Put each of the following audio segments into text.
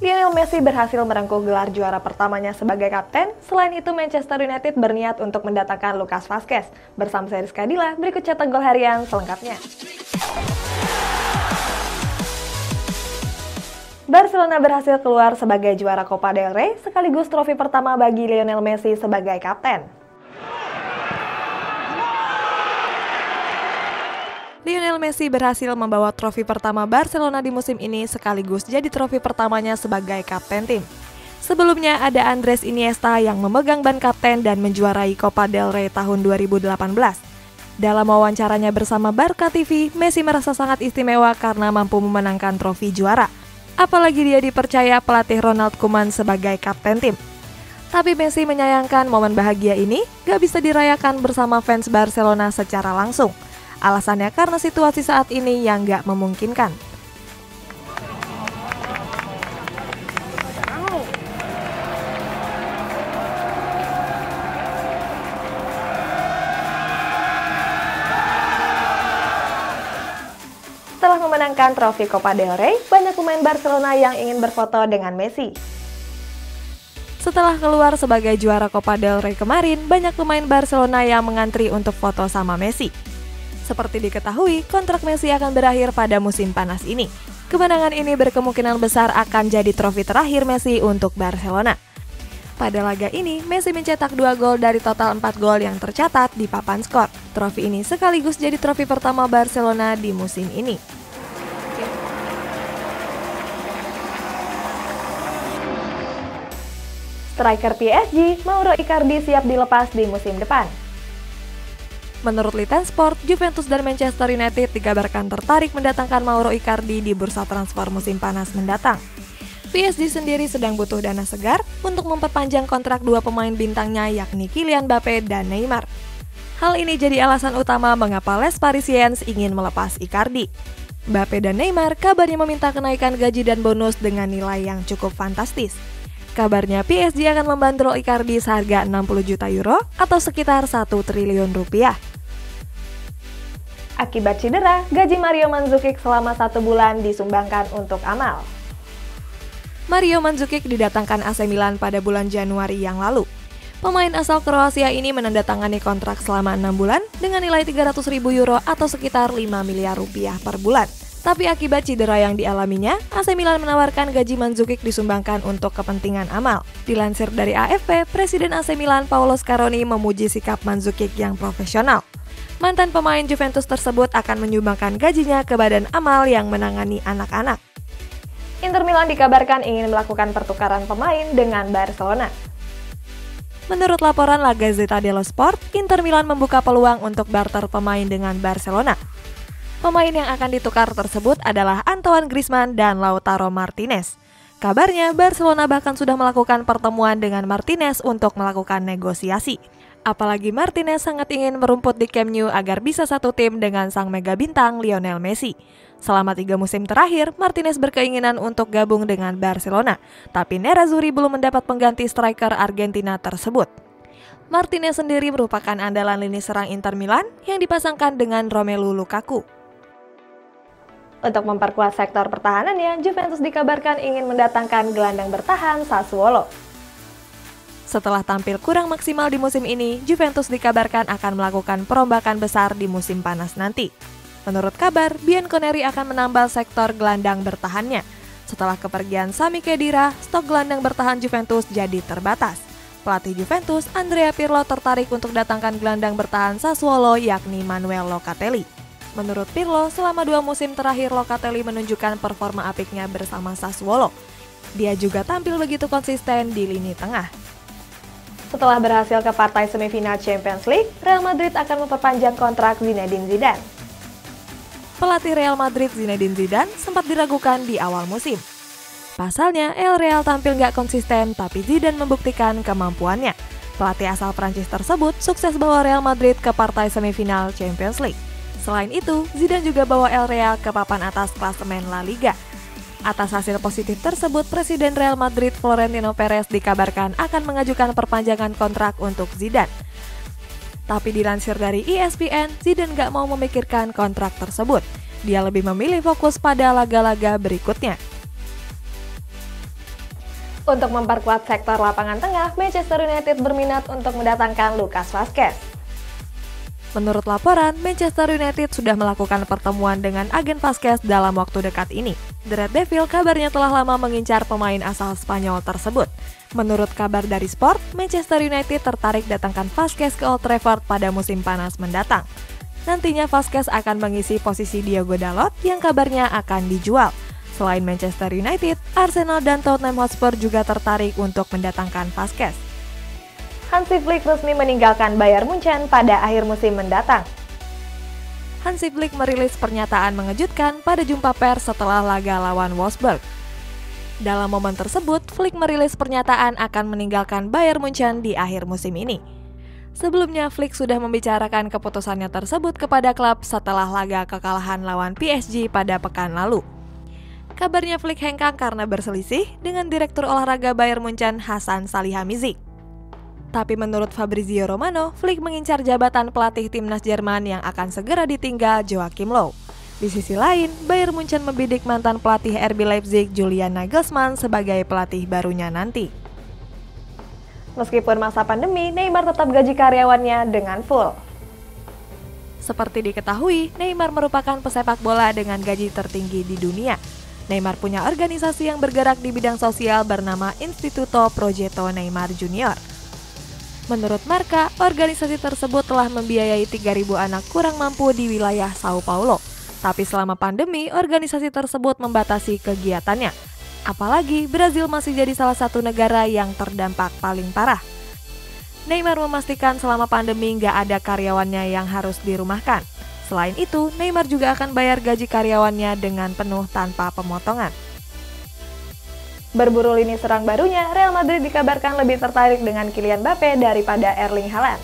Lionel Messi berhasil merengkuh gelar juara pertamanya sebagai kapten. Selain itu, Manchester United berniat untuk mendatangkan Lucas Vazquez. Bersama saya Rizka Dila, berikut cetak gol harian selengkapnya. Barcelona berhasil keluar sebagai juara Copa del Rey, sekaligus trofi pertama bagi Lionel Messi sebagai kapten. Lionel Messi berhasil membawa trofi pertama Barcelona di musim ini sekaligus jadi trofi pertamanya sebagai kapten tim. Sebelumnya ada Andres Iniesta yang memegang ban kapten dan menjuarai Copa del Rey tahun 2018. Dalam wawancaranya bersama Barca TV, Messi merasa sangat istimewa karena mampu memenangkan trofi juara. Apalagi dia dipercaya pelatih Ronald Koeman sebagai kapten tim. Tapi Messi menyayangkan momen bahagia ini gak bisa dirayakan bersama fans Barcelona secara langsung. Alasannya karena situasi saat ini yang gak memungkinkan. Setelah memenangkan trofi Copa del Rey, banyak pemain Barcelona yang ingin berfoto dengan Messi. Setelah keluar sebagai juara Copa del Rey kemarin, banyak pemain Barcelona yang mengantri untuk foto sama Messi. Seperti diketahui, kontrak Messi akan berakhir pada musim panas ini. Kemenangan ini berkemungkinan besar akan jadi trofi terakhir Messi untuk Barcelona. Pada laga ini, Messi mencetak 2 gol dari total 4 gol yang tercatat di papan skor. Trofi ini sekaligus jadi trofi pertama Barcelona di musim ini. Striker PSG, Mauro Icardi siap dilepas di musim depan. Menurut Liten Sport, Juventus dan Manchester United dikabarkan tertarik mendatangkan Mauro Icardi di bursa transfer musim panas mendatang. PSG sendiri sedang butuh dana segar untuk memperpanjang kontrak 2 pemain bintangnya yakni Kylian Mbappe dan Neymar. Hal ini jadi alasan utama mengapa Les Parisiens ingin melepas Icardi. Mbappe dan Neymar kabarnya meminta kenaikan gaji dan bonus dengan nilai yang cukup fantastis. Kabarnya PSG akan membandrol Icardi seharga 60 juta euro atau sekitar 1 triliun rupiah. Akibat cedera, gaji Mario Mandzukic selama 1 bulan disumbangkan untuk amal. Mario Mandzukic didatangkan AC Milan pada bulan Januari yang lalu. Pemain asal Kroasia ini menandatangani kontrak selama 6 bulan dengan nilai 300.000 euro atau sekitar 5 miliar rupiah per bulan. Tapi akibat cedera yang dialaminya, AC Milan menawarkan gaji Mandzukic disumbangkan untuk kepentingan amal. Dilansir dari AFP, Presiden AC Milan Paolo Scaroni memuji sikap Mandzukic yang profesional. Mantan pemain Juventus tersebut akan menyumbangkan gajinya ke badan amal yang menangani anak-anak. Inter Milan dikabarkan ingin melakukan pertukaran pemain dengan Barcelona. Menurut laporan La Gazzetta dello Sport, Inter Milan membuka peluang untuk barter pemain dengan Barcelona. Pemain yang akan ditukar tersebut adalah Antoine Griezmann dan Lautaro Martinez. Kabarnya, Barcelona bahkan sudah melakukan pertemuan dengan Martinez untuk melakukan negosiasi. Apalagi Martinez sangat ingin merumput di Camp Nou agar bisa satu tim dengan sang mega bintang Lionel Messi. Selama 3 musim terakhir, Martinez berkeinginan untuk gabung dengan Barcelona, tapi Nerazzurri belum mendapat pengganti striker Argentina tersebut. Martinez sendiri merupakan andalan lini serang Inter Milan yang dipasangkan dengan Romelu Lukaku. Untuk memperkuat sektor pertahanannya, Juventus dikabarkan ingin mendatangkan gelandang bertahan Sassuolo. Setelah tampil kurang maksimal di musim ini, Juventus dikabarkan akan melakukan perombakan besar di musim panas nanti. Menurut kabar, Bianconeri akan menambal sektor gelandang bertahannya. Setelah kepergian Sami Khedira, stok gelandang bertahan Juventus jadi terbatas. Pelatih Juventus, Andrea Pirlo tertarik untuk datangkan gelandang bertahan Sassuolo yakni Manuel Locatelli. Menurut Pirlo, selama 2 musim terakhir Locatelli menunjukkan performa apiknya bersama Sassuolo. Dia juga tampil begitu konsisten di lini tengah. Setelah berhasil ke partai semifinal Champions League, Real Madrid akan memperpanjang kontrak Zinedine Zidane. Pelatih Real Madrid Zinedine Zidane sempat diragukan di awal musim. Pasalnya, El Real tampil nggak konsisten, tapi Zidane membuktikan kemampuannya. Pelatih asal Prancis tersebut sukses bawa Real Madrid ke partai semifinal Champions League. Selain itu, Zidane juga bawa El Real ke papan atas klasemen La Liga. Atas hasil positif tersebut, Presiden Real Madrid Florentino Perez dikabarkan akan mengajukan perpanjangan kontrak untuk Zidane. Tapi dilansir dari ESPN, Zidane gak mau memikirkan kontrak tersebut. Dia lebih memilih fokus pada laga-laga berikutnya. Untuk memperkuat sektor lapangan tengah, Manchester United berminat untuk mendatangkan Lucas Vazquez. Menurut laporan, Manchester United sudah melakukan pertemuan dengan agen Vazquez dalam waktu dekat ini. The Red Devil kabarnya telah lama mengincar pemain asal Spanyol tersebut. Menurut kabar dari Sport, Manchester United tertarik datangkan Vazquez ke Old Trafford pada musim panas mendatang. Nantinya Vazquez akan mengisi posisi Diogo Dalot yang kabarnya akan dijual. Selain Manchester United, Arsenal dan Tottenham Hotspur juga tertarik untuk mendatangkan Vazquez. Hansi Flick resmi meninggalkan Bayern Munchen pada akhir musim mendatang. Hansi Flick merilis pernyataan mengejutkan pada jumpa pers setelah laga lawan Wolfsburg. Dalam momen tersebut, Flick merilis pernyataan akan meninggalkan Bayern Munchen di akhir musim ini. Sebelumnya, Flick sudah membicarakan keputusannya tersebut kepada klub setelah laga kekalahan lawan PSG pada pekan lalu. Kabarnya Flick hengkang karena berselisih dengan direktur olahraga Bayern Munchen Hasan Salihamidzic. Tapi menurut Fabrizio Romano, Flick mengincar jabatan pelatih timnas Jerman yang akan segera ditinggal Joachim Löw. Di sisi lain, Bayern Munchen membidik mantan pelatih RB Leipzig Julian Nagelsmann sebagai pelatih barunya nanti. Meskipun masa pandemi, Neymar tetap gaji karyawannya dengan full. Seperti diketahui, Neymar merupakan pesepak bola dengan gaji tertinggi di dunia. Neymar punya organisasi yang bergerak di bidang sosial bernama Instituto Progetto Neymar Junior. Menurut Marca, organisasi tersebut telah membiayai 3.000 anak kurang mampu di wilayah Sao Paulo. Tapi selama pandemi, organisasi tersebut membatasi kegiatannya. Apalagi Brazil masih jadi salah satu negara yang terdampak paling parah. Neymar memastikan selama pandemi nggak ada karyawannya yang harus dirumahkan. Selain itu, Neymar juga akan bayar gaji karyawannya dengan penuh tanpa pemotongan. Berburu lini serang barunya, Real Madrid dikabarkan lebih tertarik dengan Kylian Mbappe daripada Erling Haaland.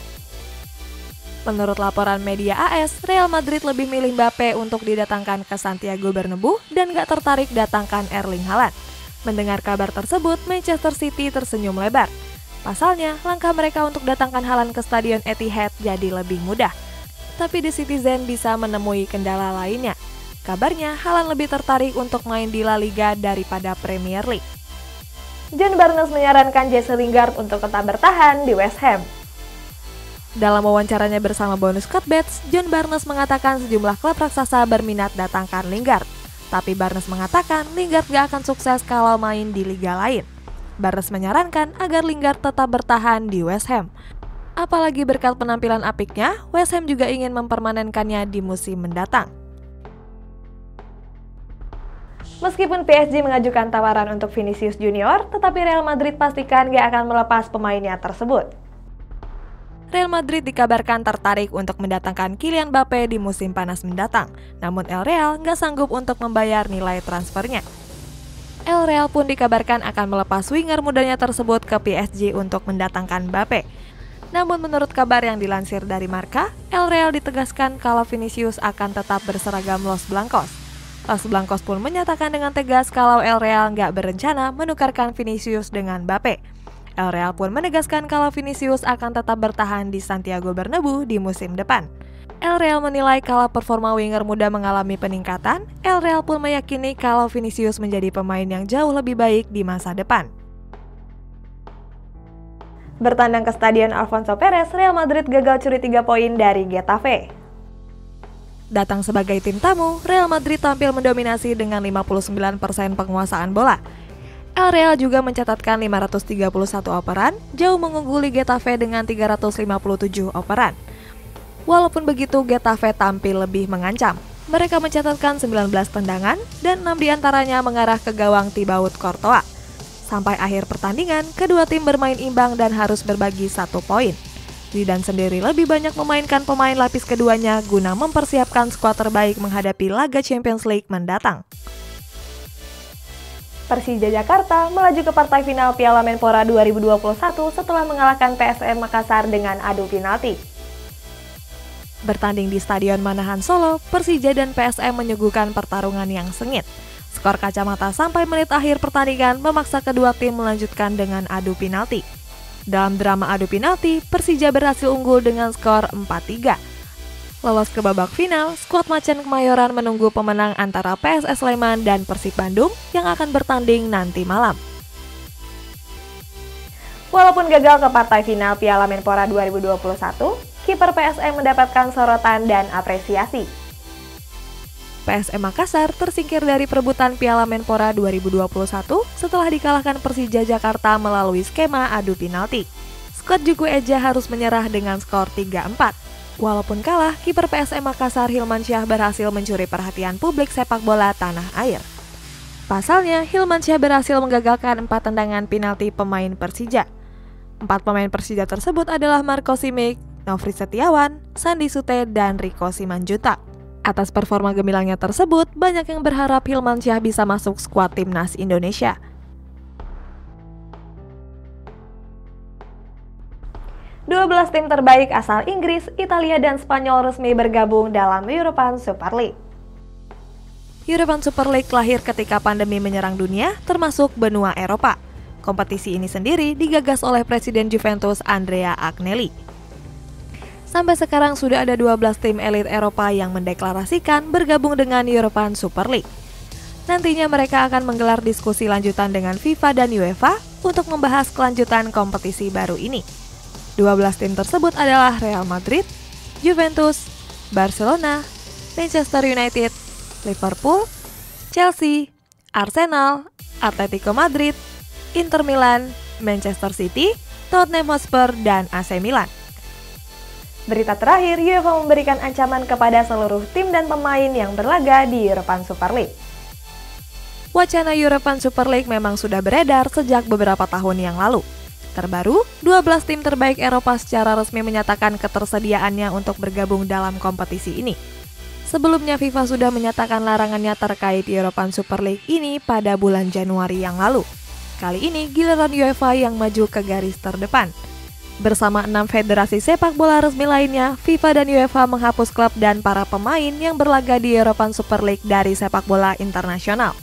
Menurut laporan media AS, Real Madrid lebih milih Mbappe untuk didatangkan ke Santiago Bernabeu dan gak tertarik datangkan Erling Haaland. Mendengar kabar tersebut, Manchester City tersenyum lebar. Pasalnya, langkah mereka untuk datangkan Haaland ke Stadion Etihad jadi lebih mudah. Tapi The Citizen bisa menemui kendala lainnya. Kabarnya, Haaland lebih tertarik untuk main di La Liga daripada Premier League. John Barnes menyarankan Jesse Lingard untuk tetap bertahan di West Ham. Dalam wawancaranya bersama Bonus Cutbats, John Barnes mengatakan sejumlah klub raksasa berminat datangkan Lingard. Tapi Barnes mengatakan Lingard gak akan sukses kalau main di liga lain. Barnes menyarankan agar Lingard tetap bertahan di West Ham. Apalagi berkat penampilan apiknya, West Ham juga ingin mempermanenkannya di musim mendatang. Meskipun PSG mengajukan tawaran untuk Vinicius Junior, tetapi Real Madrid pastikan gak akan melepas pemainnya tersebut. Real Madrid dikabarkan tertarik untuk mendatangkan Kylian Mbappe di musim panas mendatang, namun El Real nggak sanggup untuk membayar nilai transfernya. El Real pun dikabarkan akan melepas winger mudanya tersebut ke PSG untuk mendatangkan Mbappe. Namun menurut kabar yang dilansir dari Marca, El Real ditegaskan kalau Vinicius akan tetap berseragam Los Blancos. Los Blancos pun menyatakan dengan tegas kalau El Real nggak berencana menukarkan Vinicius dengan Mbappe. El Real pun menegaskan kalau Vinicius akan tetap bertahan di Santiago Bernabeu di musim depan. El Real menilai kalau performa winger muda mengalami peningkatan. El Real pun meyakini kalau Vinicius menjadi pemain yang jauh lebih baik di masa depan. Bertandang ke Stadion Alfonso Perez, Real Madrid gagal curi 3 poin dari Getafe. Datang sebagai tim tamu, Real Madrid tampil mendominasi dengan 59% penguasaan bola. El Real juga mencatatkan 531 operan, jauh mengungguli Getafe dengan 357 operan. Walaupun begitu, Getafe tampil lebih mengancam. Mereka mencatatkan 19 tendangan dan 6 diantaranya mengarah ke gawang Thibaut Courtois. Sampai akhir pertandingan, kedua tim bermain imbang dan harus berbagi 1 poin. Zidane sendiri lebih banyak memainkan pemain lapis keduanya guna mempersiapkan skuad terbaik menghadapi laga Champions League mendatang. Persija Jakarta melaju ke partai final Piala Menpora 2021 setelah mengalahkan PSM Makassar dengan adu penalti. Bertanding di Stadion Manahan Solo, Persija dan PSM menyuguhkan pertarungan yang sengit. Skor kacamata sampai menit akhir pertandingan memaksa kedua tim melanjutkan dengan adu penalti. Dalam drama adu penalti, Persija berhasil unggul dengan skor 4-3. Lolos ke babak final, skuad Macan Kemayoran menunggu pemenang antara PSS Sleman dan Persib Bandung yang akan bertanding nanti malam. Walaupun gagal ke partai final Piala Menpora 2021, kiper PSM mendapatkan sorotan dan apresiasi. PSM Makassar tersingkir dari perebutan Piala Menpora 2021 setelah dikalahkan Persija Jakarta melalui skema adu penalti. Skuad Juku Eja harus menyerah dengan skor 3-4. Walaupun kalah, kiper PSM Makassar Hilmansyah berhasil mencuri perhatian publik sepak bola tanah air. Pasalnya, Hilmansyah berhasil menggagalkan 4 tendangan penalti pemain Persija. 4 pemain Persija tersebut adalah Marco Simic, Nofri Setiawan, Sandi Sute, dan Riko Simanjuntak. Atas performa gemilangnya tersebut, banyak yang berharap Hilmansyah bisa masuk skuad timnas Indonesia. "12 tim terbaik asal Inggris, Italia, dan Spanyol resmi bergabung dalam European Super League." European Super League lahir ketika pandemi menyerang dunia, termasuk benua Eropa. Kompetisi ini sendiri digagas oleh Presiden Juventus Andrea Agnelli. Sampai sekarang sudah ada 12 tim elit Eropa yang mendeklarasikan bergabung dengan European Super League. Nantinya mereka akan menggelar diskusi lanjutan dengan FIFA dan UEFA untuk membahas kelanjutan kompetisi baru ini. 12 tim tersebut adalah Real Madrid, Juventus, Barcelona, Manchester United, Liverpool, Chelsea, Arsenal, Atletico Madrid, Inter Milan, Manchester City, Tottenham Hotspur, dan AC Milan. Berita terakhir, UEFA memberikan ancaman kepada seluruh tim dan pemain yang berlaga di European Super League. Wacana European Super League memang sudah beredar sejak beberapa tahun yang lalu. Terbaru, 12 tim terbaik Eropa secara resmi menyatakan ketersediaannya untuk bergabung dalam kompetisi ini. Sebelumnya FIFA sudah menyatakan larangannya terkait European Super League ini pada bulan Januari yang lalu. Kali ini giliran UEFA yang maju ke garis terdepan. Bersama 6 federasi sepak bola resmi lainnya, FIFA dan UEFA menghapus klub dan para pemain yang berlaga di European Super League dari sepak bola internasional.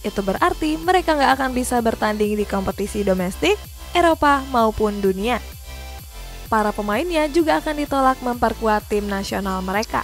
Itu berarti mereka nggak akan bisa bertanding di kompetisi domestik, Eropa maupun dunia. Para pemainnya juga akan ditolak memperkuat tim nasional mereka.